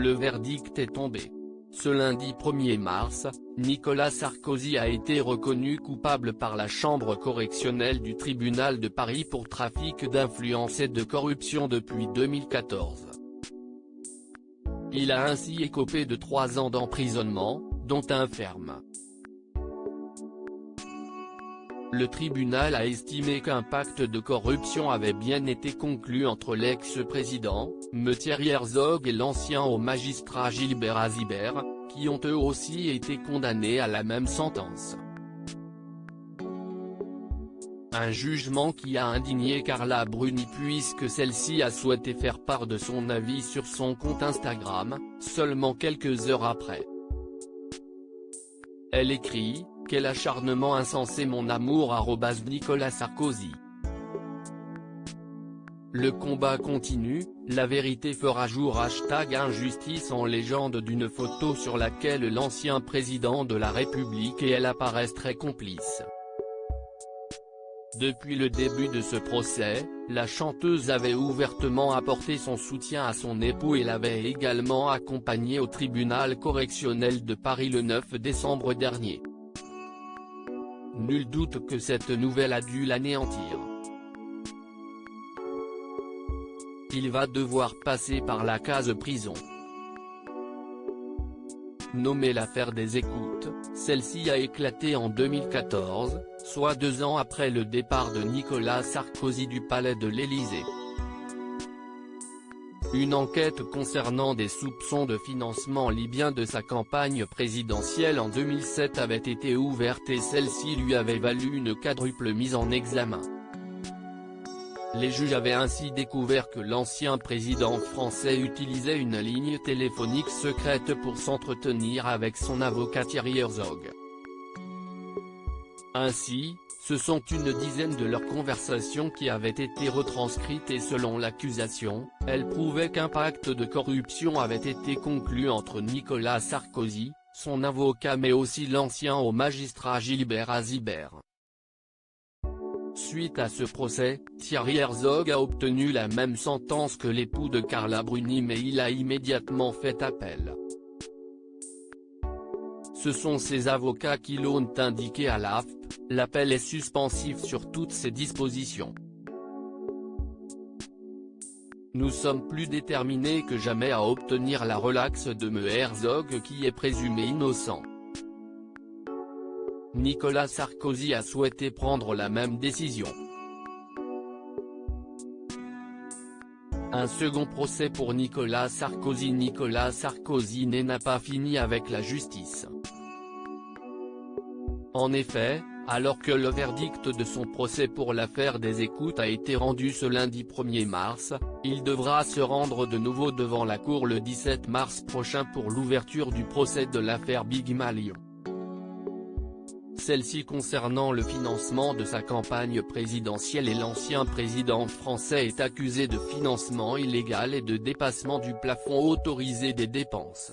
Le verdict est tombé. Ce lundi 1er mars, Nicolas Sarkozy a été reconnu coupable par la chambre correctionnelle du tribunal de Paris pour trafic d'influence et de corruption depuis 2014. Il a ainsi écopé de 3 ans d'emprisonnement, dont un ferme. Le tribunal a estimé qu'un pacte de corruption avait bien été conclu entre l'ex-président, M. Thierry Herzog et l'ancien haut magistrat Gilbert Azibert, qui ont eux aussi été condamnés à la même sentence. Un jugement qui a indigné Carla Bruni puisque celle-ci a souhaité faire part de son avis sur son compte Instagram, seulement quelques heures après. Elle écrit: quel acharnement insensé mon amour @Nicolas Sarkozy. Le combat continue, la vérité fera jour #injustice en légende d'une photo sur laquelle l'ancien président de la République et elle apparaissent très complices. Depuis le début de ce procès, la chanteuse avait ouvertement apporté son soutien à son époux et l'avait également accompagné au tribunal correctionnel de Paris le 9 décembre dernier. Nul doute que cette nouvelle a dû l'anéantir. Il va devoir passer par la case prison. Nommée l'affaire des écoutes, celle-ci a éclaté en 2014, soit 2 ans après le départ de Nicolas Sarkozy du palais de l'Élysée. Une enquête concernant des soupçons de financement libyen de sa campagne présidentielle en 2007 avait été ouverte et celle-ci lui avait valu une quadruple mise en examen. Les juges avaient ainsi découvert que l'ancien président français utilisait une ligne téléphonique secrète pour s'entretenir avec son avocat Thierry Herzog. Ainsi, ce sont une dizaine de leurs conversations qui avaient été retranscrites et selon l'accusation, elles prouvaient qu'un pacte de corruption avait été conclu entre Nicolas Sarkozy, son avocat mais aussi l'ancien haut magistrat Gilbert Azibert. Suite à ce procès, Thierry Herzog a obtenu la même sentence que l'époux de Carla Bruni mais il a immédiatement fait appel. Ce sont ses avocats qui l'ont indiqué à l'AFP, l'appel est suspensif sur toutes ces dispositions. Nous sommes plus déterminés que jamais à obtenir la relaxe de M. Herzog qui est présumé innocent. Nicolas Sarkozy a souhaité prendre la même décision. Un second procès pour Nicolas Sarkozy. Nicolas Sarkozy n'a pas fini avec la justice. En effet, alors que le verdict de son procès pour l'affaire des écoutes a été rendu ce lundi 1er mars, il devra se rendre de nouveau devant la cour le 17 mars prochain pour l'ouverture du procès de l'affaire Big Malion. Celle-ci concernant le financement de sa campagne présidentielle et l'ancien président français est accusé de financement illégal et de dépassement du plafond autorisé des dépenses.